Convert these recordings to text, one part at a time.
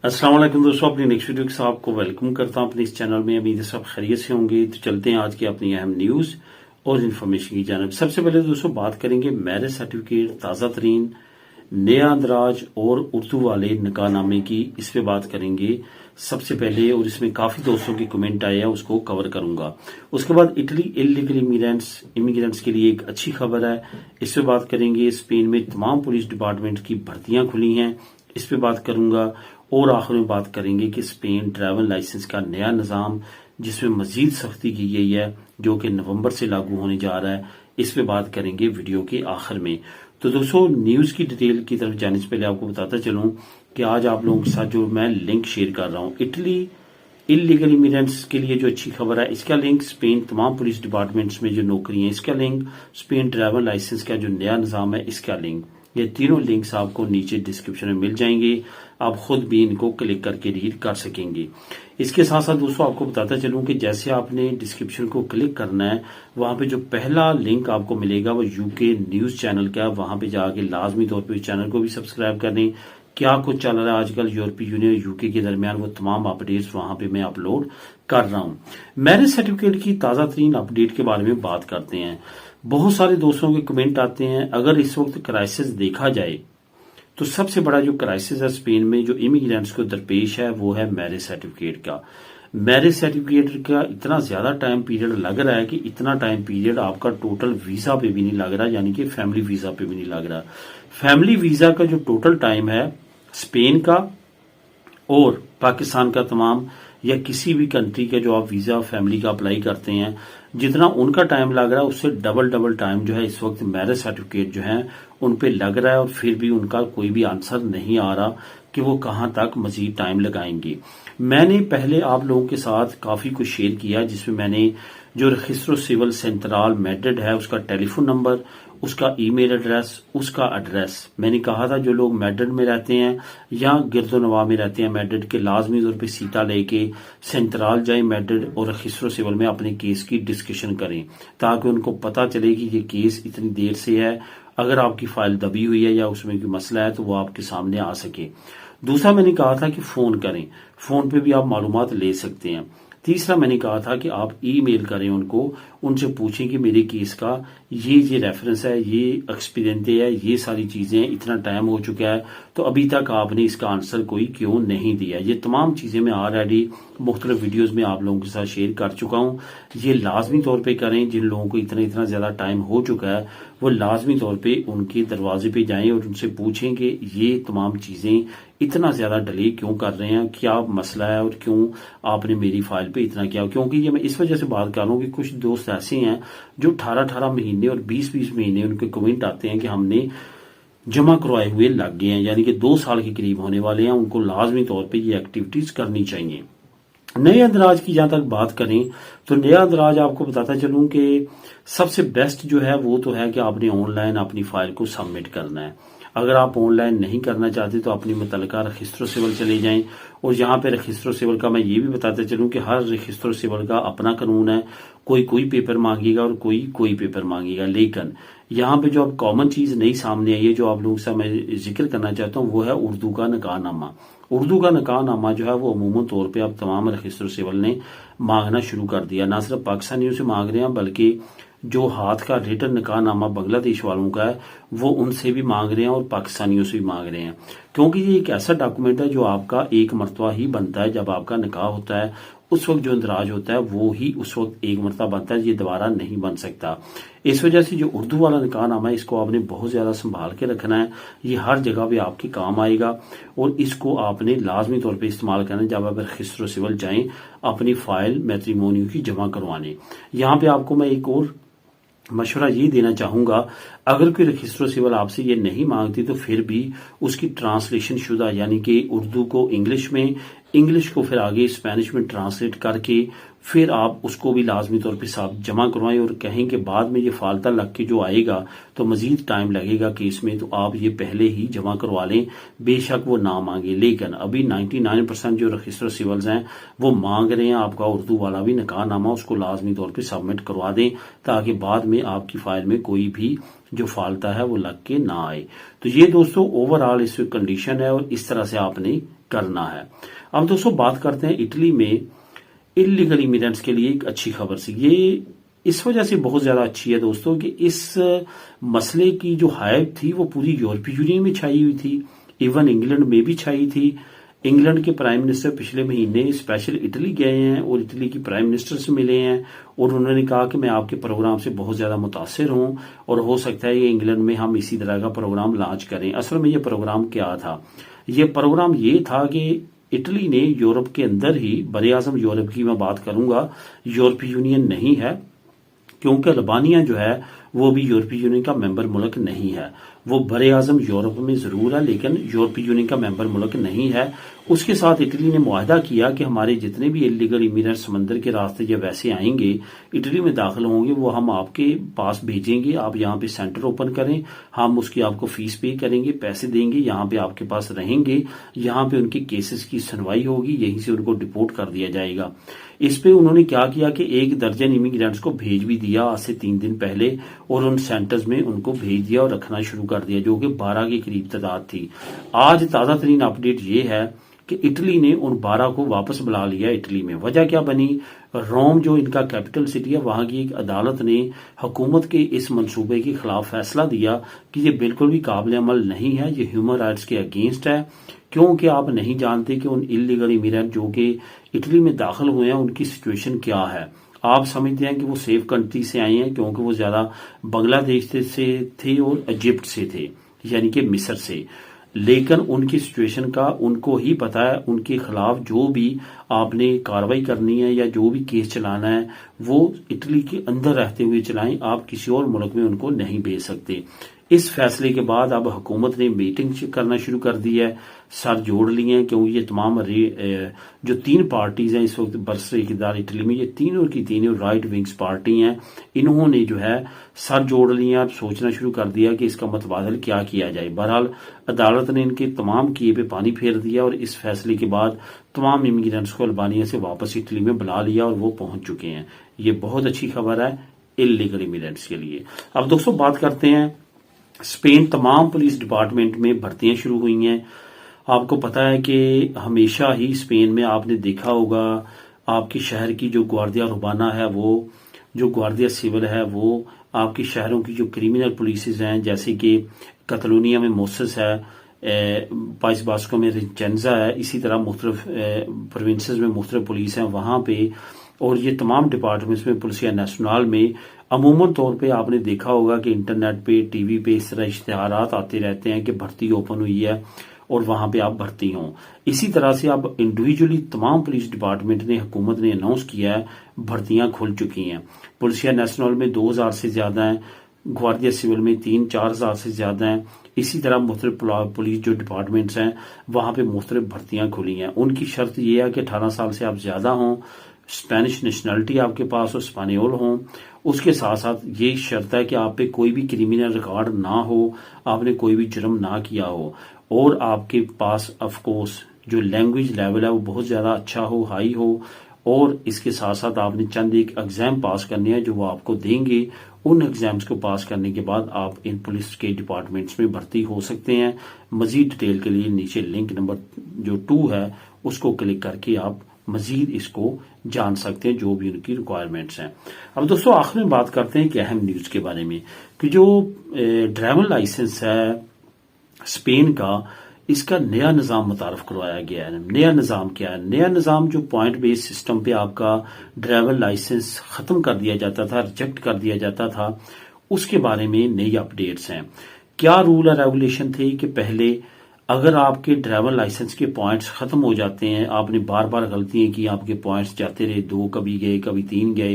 अस्सलाम वालेकुम दोस्तों, अपनी नेक्स्ट वीडियो के साथ आपको वेलकम करता हूं अपने इस चैनल में। उम्मीद है सब खैरियत से होंगे। तो चलते हैं आज की अपनी अहम न्यूज और इन्फॉर्मेशन की जानब। सबसे पहले दोस्तों बात करेंगे मैरिज सर्टिफिकेट, ताज़ा तरीन नया अंदराज और उर्दू वाले निकाहनामे की। इस पे बात करेंगे सबसे पहले, और इसमें काफी दोस्तों की कमेंट आए हैं, उसको कवर करूंगा। उसके बाद इटली इलीगल इमिग्रेंट्स के लिए एक अच्छी खबर है, इस पे बात करेंगे। स्पेन में तमाम पुलिस डिपार्टमेंट की भर्तियां खुली हैं, इस पे बात करूंगा। और आखिर में बात करेंगे कि स्पेन ड्राइविंग लाइसेंस का नया निजाम जिसमें मजीद सख्ती की गई है, जो कि नवंबर से लागू होने जा रहा है, इस पे बात करेंगे वीडियो के आखिर में। तो दोस्तों न्यूज की डिटेल की तरफ जाने से पहले आपको बताता चलूं कि आज आप लोगों के साथ जो मैं लिंक शेयर कर रहा हूं, इटली इलीगल इमिग्रेंट्स के लिए जो अच्छी खबर है, इसका लिंक स्पेन तमाम पुलिस डिपार्टमेंट्स में जो नौकरी है इसका लिंक, स्पेन ड्राइविंग लाइसेंस का जो नया निजाम है इसका लिंक, ये तीनों लिंक्स आपको नीचे डिस्क्रिप्शन में मिल जाएंगे। आप खुद भी इनको क्लिक करके रीड कर सकेंगे। इसके साथ साथ दोस्तों आपको बताता चलूं कि जैसे आपने डिस्क्रिप्शन को क्लिक करना है, वहां पे जो पहला लिंक आपको मिलेगा वो यूके न्यूज चैनल का है। वहां पे जाके लाजमी तौर पे इस चैनल को भी सब्सक्राइब कर लें। क्या कुछ चल रहा है आजकल यूरोपीय यूनियन यूके के दरमियान, वो तमाम अपडेट्स वहां पे मैं अपलोड कर रहा हूं। मैरिज सर्टिफिकेट की ताजा तरीन अपडेट के बारे में बात करते हैं। बहुत सारे दोस्तों के कमेंट आते हैं, अगर इस वक्त क्राइसिस देखा जाए तो सबसे बड़ा जो क्राइसिस है स्पेन में जो इमिग्रेंट्स को दरपेश है वो है मैरिज सर्टिफिकेट का। मैरिज सर्टिफिकेट का इतना ज्यादा टाइम पीरियड लग रहा है कि इतना टाइम पीरियड आपका टोटल वीजा पे भी नहीं लग रहा, यानी कि फैमिली वीजा पे भी नहीं लग रहा। फैमिली वीजा का जो टोटल टाइम है स्पेन का और पाकिस्तान का तमाम या किसी भी कंट्री का जो आप वीजा फैमिली का अप्लाई करते हैं, जितना उनका टाइम लग रहा है उससे डबल टाइम जो है इस वक्त मैरिज सर्टिफिकेट जो है उन पे लग रहा है। और फिर भी उनका कोई भी आंसर नहीं आ रहा कि वो कहां तक मजीद टाइम लगाएंगे। मैंने पहले आप लोगों के साथ काफी कुछ शेयर किया, जिसमें मैंने जो रजिस्ट्रो सिविल सेंट्रल मैड्रिड है उसका टेलीफोन नंबर, उसका ईमेल एड्रेस, उसका एड्रेस, मैंने कहा था जो लोग मैड्रिड में रहते हैं या गिरदोनवा में रहते हैं मैड्रिड के, लाजमी तौर पर सीटा लेके सेंट्रल जाए मैड्रिड और रजिस्ट्रो सिविल में अपने केस की डिस्कशन करें, ताकि उनको पता चले कि ये केस इतनी देर से है। अगर आपकी फाइल दबी हुई है या उसमें कोई मसला है तो वो आपके सामने आ सके। दूसरा मैंने कहा था कि फोन करें, फोन पे भी आप मालूमात ले सकते हैं। तीसरा मैंने कहा था कि आप ईमेल करें उनको, उनसे पूछें कि मेरे केस का ये रेफरेंस है, ये एक्सपीरियंस है, ये सारी चीजें, इतना टाइम हो चुका है तो अभी तक आपने इसका आंसर कोई क्यों नहीं दिया। ये तमाम चीजें मैं ऑलरेडी मुख्तलिफ वीडियोज में आप लोगों के साथ शेयर कर चुका हूं। ये लाजमी तौर पर करें, जिन लोगों को इतना ज्यादा टाइम हो चुका है वो लाजमी तौर पर उनके दरवाजे पे जाएं और उनसे पूछें कि ये तमाम चीजें इतना ज्यादा डिले क्यों कर रहे हैं, क्या मसला है और क्यों आपने मेरी फाइल पे इतना किया। क्योंकि ये मैं इस वजह से बात कर रहा हूँ कि कुछ दोस्त ऐसे हैं जो 18 महीने और 20 महीने उनके कमेंट आते हैं कि हमने जमा करवाए हुए लग गए हैं, यानी कि 2 साल के करीब होने वाले हैं। उनको लाजमी तौर पर ये एक्टिविटीज करनी चाहिए। नए अंदराज की जहां तक बात करें तो नया अंदराज आपको बताता चलूं कि सबसे बेस्ट जो है वो तो है कि आपने ऑनलाइन अपनी फाइल को सबमिट करना है। अगर आप ऑनलाइन नहीं करना चाहते तो अपनी मुतलका रजिस्ट्रो सिविल चले जाएं। और यहाँ पे रजिस्ट्रो सिविल का मैं ये भी बताते चलूं कि हर रजिस्ट्रो सिविल का अपना कानून है, कोई पेपर मांगेगा और कोई पेपर मांगेगा। लेकिन यहाँ पे जो अब कॉमन चीज नई सामने आई है, जो आप लोगों से मैं जिक्र करना चाहता हूँ, वो है उर्दू का निकाहनामा। उर्दू का निकाहनामा जो है वो अमूमन तौर पे अब तमाम रजिस्ट्रो सिविल ने मांगना शुरू कर दिया। ना सिर्फ पाकिस्तानियों से मांग रहे हैं बल्कि जो हाथ का रिटर्न निकाहनामा बांग्लादेश वालों का है वो उनसे भी मांग रहे हैं और पाकिस्तानियों से भी मांग रहे हैं। क्योंकि ये एक ऐसा डॉक्यूमेंट है जो आपका एक मरतबा ही बनता है। जब आपका निकाह होता है उस वक्त जो इंदराज होता है वो ही उस वक्त एक मरतबा बनता है, ये दोबारा नहीं बन सकता। इस वजह से जो उर्दू वाला निकाहनामा है इसको आपने बहुत ज्यादा संभाल के रखना है। ये हर जगह पे आपके काम आएगा और इसको आपने लाजमी तौर पे इस्तेमाल करना है जब आप रजिस्ट्रो सिविल जाएं अपनी फाइल मैट्रिमोनियो की जमा करवाने। यहाँ पे आपको मैं एक और मशवरा ये देना चाहूंगा, अगर कोई रजिस्ट्रो सिविल आपसे ये नहीं मांगती तो फिर भी उसकी ट्रांसलेशन शुदा, यानी कि उर्दू को इंग्लिश में, इंग्लिश को फिर आगे स्पेनिश में ट्रांसलेट करके फिर आप उसको भी लाजमी तौर पे साथ जमा करवाएं। और कहें कि बाद में ये फालता लग के जो आएगा तो मजीद टाइम लगेगा केस में, तो आप ये पहले ही जमा करवा लें, बेशक वो ना मांगे। लेकिन अभी 99% जो रजिस्ट्रो सिविल्स हैं वो मांग रहे हैं आपका उर्दू वाला भी निकाहनामा, उसको लाजमी तौर पर सबमिट करवा दें ताकि बाद में आपकी फाइल में कोई भी जो फालता है वो लग के ना आए। तो ये दोस्तों ओवरऑल इस कंडीशन है और इस तरह से आपने करना है। अब दोस्तों बात करते हैं इटली में इलीगल इमिग्रेंट्स के लिए एक अच्छी खबर सी। ये इस वजह से बहुत ज्यादा अच्छी है दोस्तों कि इस मसले की जो हाइप थी वो पूरी यूरोपीय यूनियन में छाई हुई थी, इवन इंग्लैंड में भी छाई थी। इंग्लैंड के प्राइम मिनिस्टर पिछले महीने स्पेशल इटली गए हैं और इटली की प्राइम मिनिस्टर से मिले हैं और उन्होंने कहा कि मैं आपके प्रोग्राम से बहुत ज्यादा मुतासिर हूं और हो सकता है कि इंग्लैंड में हम इसी तरह का प्रोग्राम लॉन्च करें। असल में ये प्रोग्राम क्या था? ये प्रोग्राम ये था कि इटली ने यूरोप के अंदर ही, बरे आजम यूरोप की मैं बात करूंगा, यूरोपीय यूनियन नहीं है क्योंकि अल्बानिया जो है वो भी यूरोपीय यूनियन का मेंबर मुल्क नहीं है। वो बरे आजम यूरोप में जरूर है लेकिन यूरोपीय यूनियन का मेंबर मुल्क नहीं है। उसके साथ इटली ने मुआहदा किया कि हमारे जितने भी इलीगल इमिग्रेंट समंदर के रास्ते या वैसे आएंगे, इटली में दाखिल होंगे, वो हम आपके पास भेजेंगे। आप यहाँ पे सेंटर ओपन करें, हम उसकी आपको फीस पे करेंगे, पैसे देंगे, यहाँ पे आपके पास रहेंगे, यहाँ पे उनके केसेस की सुनवाई होगी, यहीं से उनको डिपोर्ट कर दिया जाएगा। इस पे उन्होंने क्या किया कि 1 दर्जन इमिग्रेंट्स को भेज भी दिया आज से 3 दिन पहले और उन सेंटर्स में उनको भेज दिया और रखना शुरू कर दिया, जो कि 12 के करीब तादाद थी। आज ताज़ा तरीन अपडेट ये है कि इटली ने उन 12 को वापस बुला लिया इटली में। वजह क्या बनी? रोम जो इनका कैपिटल सिटी है, वहां की एक अदालत ने हुकूमत के इस मंसूबे के खिलाफ फैसला दिया कि ये बिल्कुल भी काबिल अमल नहीं है, ये ह्यूमन राइट्स के अगेंस्ट है, क्योंकि आप नहीं जानते कि उन इलीगल इमिग्रेंट जो कि इटली में दाखिल हुए हैं उनकी सिचुएशन क्या है। आप समझते हैं कि वो सेफ कंट्री से आए हैं क्योंकि वो ज्यादा बांग्लादेश से थे और इजिप्ट से थे, यानी कि मिस्र से, लेकिन उनकी सिचुएशन का उनको ही पता है। उनके खिलाफ जो भी आपने कार्रवाई करनी है या जो भी केस चलाना है वो इटली के अंदर रहते हुए चलाएं, आप किसी और मुल्क में उनको नहीं भेज सकते। इस फैसले के बाद अब हुकूमत ने मीटिंग करना शुरू कर दी है, सर जोड़ लिए हैं, क्योंकि ये तमाम जो 3 पार्टीज हैं इस वक्त बरसर इक़्तिदार इटली में, ये तीनों की तीनों राइट विंग्स पार्टी हैं। इन्होंने जो है सर जोड़ लिए, अब सोचना शुरू कर दिया कि इसका मतबादल क्या किया जाए। बहरहाल अदालत ने इनके तमाम किए पे पानी फेर दिया और इस फैसले के बाद तमाम इमिग्रेंट्स को अल्बानिया से वापस इटली में बुला लिया और वो पहुंच चुके हैं। ये बहुत अच्छी खबर है इलीगल इमिग्रेंट्स के लिए। अब दोस्तों बात करते हैं स्पेन। तमाम पुलिस डिपार्टमेंट में भर्तियां शुरू हुई हैं। आपको पता है कि हमेशा ही स्पेन में आपने देखा होगा आपके शहर की जो ग्वार्डिया रुबाना है, वो जो ग्वार्डिया सिविल है, वो आपके शहरों की जो क्रिमिनल पुलिस हैं, जैसे कि कतलोनिया में मोसेस है, पाइस बास्को में रिचेंजा है, इसी तरह मुख्तलिफ प्रोविंसेस में मुख्तलिफ पुलिस हैं वहां पे, और ये तमाम डिपार्टमेंट्स में पुलिसिया नेशनल में अमूमन तौर पे आपने देखा होगा कि इंटरनेट पे, टीवी पे इस तरह इश्तिहारात आते रहते हैं कि भर्ती ओपन हुई है और वहां पे आप भर्ती हों। इसी तरह से अब इंडिविजुअली तमाम पुलिस डिपार्टमेंट ने, हुकूमत ने अनाउंस किया है, भर्तियां खुल चुकी हैं। पुलिसिया नेशनल में 2000 से ज्यादा हैं, ग्वार्डिया सिविल में 3-4 हजार से ज्यादा हैं। इसी तरह मुख्तलिफ पुलिस जो डिपार्टमेंट्स हैं वहां पे मुख्तलिफ भर्तियां खुली हैं। उनकी शर्त यह है कि 18 साल से आप ज्यादा हों, स्पेनिश नेशनलिटी आपके पास हो, स्पेनियोल हो। उसके साथ साथ ये शर्त है कि आप पे कोई भी क्रिमिनल रिकॉर्ड ना हो, आपने कोई भी जुर्म ना किया हो, और आपके पास ऑफ कोर्स जो लैंग्वेज लेवल है वो बहुत ज्यादा अच्छा हो, हाई हो, और इसके साथ साथ आपने चंद एक एग्जाम पास करने हैं जो वो आपको देंगे। उन एग्जाम्स को पास करने के बाद आप इन पुलिस के डिपार्टमेंट्स में भर्ती हो सकते हैं। मजीद डिटेल के लिए नीचे लिंक नंबर जो 2 है उसको क्लिक करके आप मजीद इसको जान सकते हैं, जो भी उनकी रिक्वायरमेंट्स हैं। अब दोस्तों आखिर में बात करते हैं कि अहम न्यूज के बारे में कि जो ड्राइविंग लाइसेंस है स्पेन का, इसका नया निज़ाम मुतारफ करवाया गया है। नया निज़ाम क्या है? नया निज़ाम जो पॉइंट बेस्ड सिस्टम पे आपका ड्राइवर लाइसेंस खत्म कर दिया जाता था, रिजेक्ट कर दिया जाता था, उसके बारे में नई अपडेट्स हैं। क्या रूल और रेगुलेशन थे कि पहले अगर आपके ड्राइवर लाइसेंस के पॉइंट्स खत्म हो जाते हैं, आपने बार बार गलतियां की, आपके पॉइंट्स जाते रहे, 2 कभी गए, कभी 3 गए।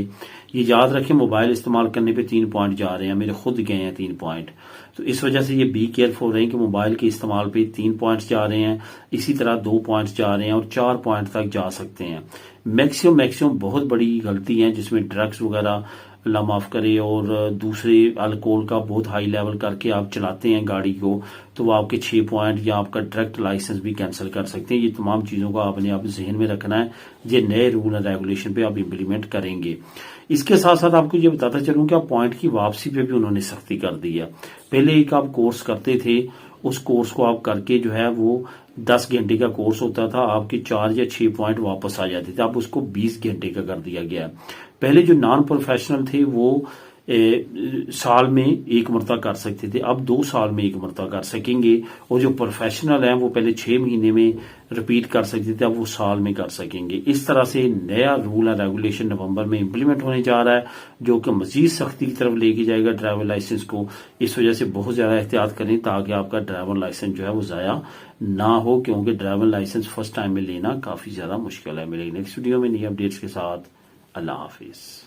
ये याद रखें, मोबाइल इस्तेमाल करने पे 3 पॉइंट जा रहे हैं, मेरे खुद गए हैं 3 पॉइंट। तो इस वजह से ये बी केयरफुल रहे कि मोबाइल के इस्तेमाल पे 3 पॉइंट्स जा रहे हैं, इसी तरह 2 पॉइंट्स जा रहे हैं और 4 पॉइंट तक जा सकते हैं। मैक्सिमम बहुत बड़ी गलती है जिसमें ड्रग्स वगैरह अल्लाह माफ करे और दूसरे अल्कोहल का बहुत हाई लेवल करके आप चलाते हैं गाड़ी को, तो वो आपके 6 पॉइंट या आपका डायरेक्ट लाइसेंस भी कैंसिल कर सकते हैं। ये तमाम चीजों को आपने आप जहन में रखना है, ये नए रूल एंड रेगुलेशन पे आप इम्प्लीमेंट करेंगे। इसके साथ साथ आपको ये बताता चलूं कि आप पॉइंट की वापसी पे भी उन्होंने सख्ती कर दी है। पहले एक आप कोर्स करते थे उस कोर्स को आप करके जो है वो 10 घंटे का कोर्स होता था, आपके 4 या 6 पॉइंट वापस आ जाते थे। अब उसको 20 घंटे का कर दिया गया है। पहले जो नॉन प्रोफेशनल थे वो साल में एक मरता कर सकते थे, अब 2 साल में एक मरता कर सकेंगे। और जो प्रोफेशनल हैं वो पहले 6 महीने में रिपीट कर सकते थे, अब वो साल में कर सकेंगे। इस तरह से नया रूल एंड रेगुलेशन नवंबर में इंप्लीमेंट होने जा रहा है, जो कि मजीद सख्ती की तरफ लेके जाएगा ड्राइवर लाइसेंस को। इस वजह से बहुत ज्यादा एहतियात करें ताकि आपका ड्राइवर लाइसेंस जो है वो जाया ना हो, क्योंकि ड्राइवर लाइसेंस फर्स्ट टाइम में लेना काफी ज्यादा मुश्किल है। मिलेगी नेक्स्ट वीडियो में नई अपडेट्स के साथ। अल्लाह हाफिज।